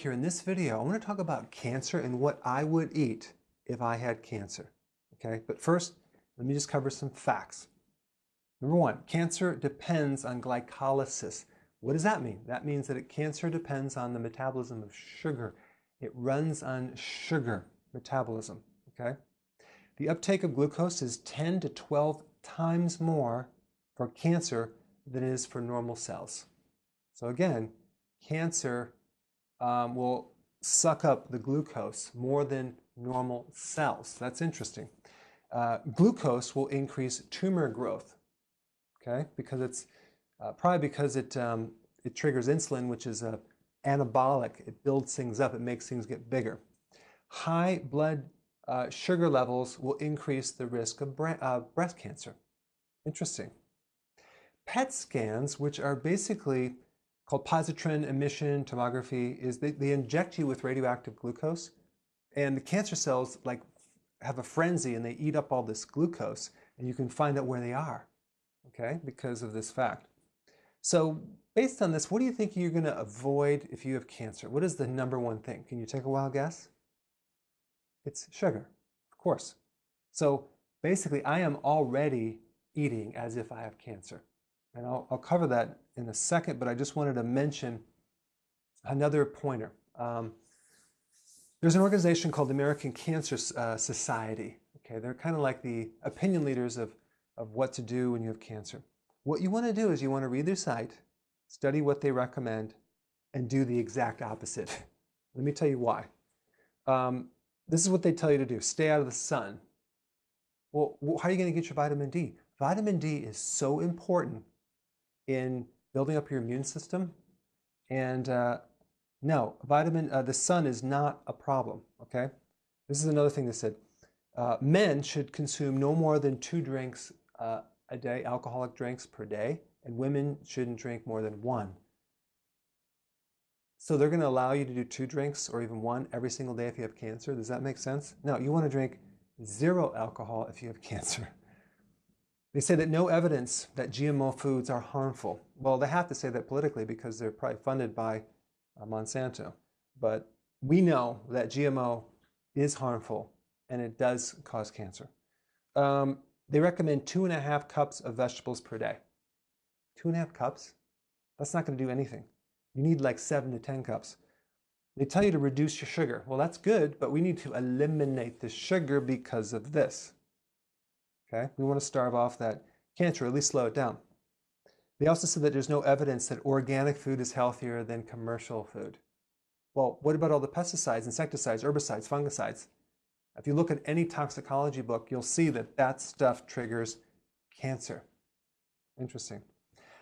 here. In this video, I want to talk about cancer and what I would eat if I had cancer. Okay, but first, let me just cover some facts. Number one, cancer depends on glycolysis. What does that mean? That means that cancer depends on the metabolism of sugar. It runs on sugar metabolism. Okay, the uptake of glucose is 10 to 12 times more for cancer than it is for normal cells. So again, cancer will suck up the glucose more than normal cells. That's interesting. Glucose will increase tumor growth, okay? Because it's probably because it triggers insulin, which is anabolic. It builds things up. It makes things get bigger. High blood sugar levels will increase the risk of breast cancer. Interesting. PET scans, which are basically called positron emission tomography, is they inject you with radioactive glucose, and the cancer cells like have a frenzy and they eat up all this glucose, and you can find out where they are, okay, because of this fact. So based on this, what do you think you're going to avoid if you have cancer? What is the number one thing? Can you take a wild guess? It's sugar, of course. So basically, I am already eating as if I have cancer. And I'll cover that in a second, but I just wanted to mention another pointer. There's an organization called the American Cancer Society. Okay, they're kind of like the opinion leaders of what to do when you have cancer. What you want to do is you want to read their site, study what they recommend, and do the exact opposite. Let me tell you why. This is what they tell you to do. Stay out of the sun. Well, how are you going to get your vitamin D? Vitamin D is so important in building up your immune system. And no, the sun is not a problem, okay? This is another thing they said. Men should consume no more than 2 drinks a day, alcoholic drinks per day, and women shouldn't drink more than 1. So they're going to allow you to do 2 drinks or even 1 every single day if you have cancer. Does that make sense? No, you want to drink 0 alcohol if you have cancer. They say that no evidence that GMO foods are harmful. Well, they have to say that politically because they're probably funded by Monsanto. But we know that GMO is harmful and it does cause cancer. They recommend 2.5 cups of vegetables per day. 2.5 cups? That's not going to do anything. You need like 7 to 10 cups. They tell you to reduce your sugar. Well, that's good, but we need to eliminate the sugar because of this. Okay? We want to starve off that cancer, or at least slow it down. They also said that there's no evidence that organic food is healthier than commercial food. Well, what about all the pesticides, insecticides, herbicides, fungicides? If you look at any toxicology book, you'll see that that stuff triggers cancer. Interesting.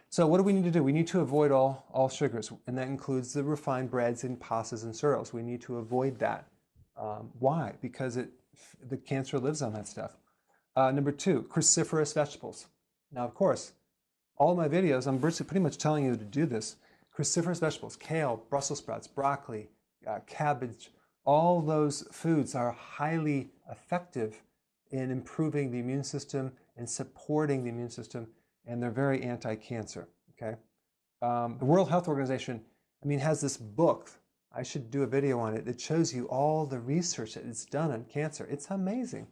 So what do we need to do? We need to avoid all sugars, and that includes the refined breads and pastas and cereals. We need to avoid that. Why? Because the cancer lives on that stuff. Number 2, cruciferous vegetables. Now, of course, all of my videos, I'm pretty much telling you to do this. Cruciferous vegetables, kale, Brussels sprouts, broccoli, cabbage, all those foods are highly effective in improving the immune system and supporting the immune system, and they're very anti-cancer, okay? The World Health Organization, has this book. I should do a video on it. It shows you all the research that it's done on cancer. It's amazing.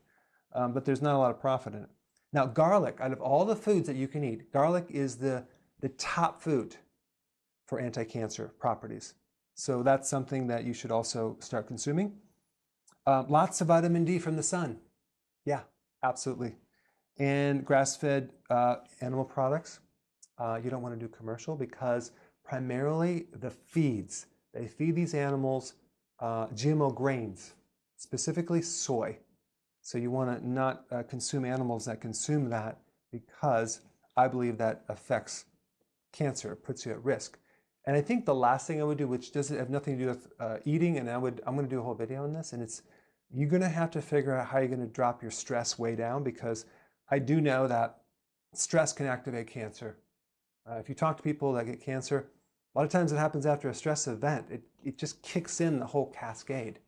But there's not a lot of profit in it. Now, garlic, out of all the foods that you can eat, garlic is the top food for anti-cancer properties. So that's something that you should also start consuming. Lots of vitamin D from the sun. Yeah, absolutely. And grass-fed animal products. You don't want to do commercial because primarily they feed these animals GMO grains, specifically soy. So you want to not consume animals that consume that because I believe that affects cancer, puts you at risk. And I think the last thing I would do, which doesn't have nothing to do with eating, and I'm going to do a whole video on this, and it's you're going to have to figure out how you're going to drop your stress way down, because I do know that stress can activate cancer. If you talk to people that get cancer, a lot of times it happens after a stress event. It just kicks in the whole cascade.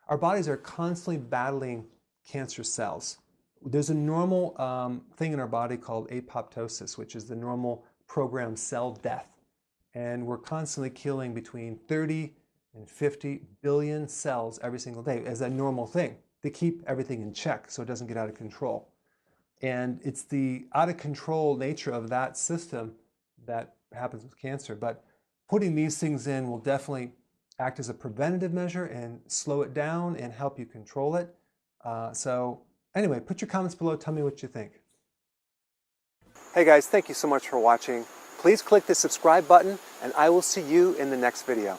Our bodies are constantly battling cancer cells. There's a normal thing in our body called apoptosis, which is the normal programmed cell death. And we're constantly killing between 30 150 billion cells every single day as a normal thing. They keep everything in check so it doesn't get out of control. And it's the out of control nature of that system that happens with cancer. But putting these things in will definitely act as a preventative measure and slow it down and help you control it. So anyway, put your comments below. Tell me what you think. Hey guys, thank you so much for watching. Please click the subscribe button and I will see you in the next video.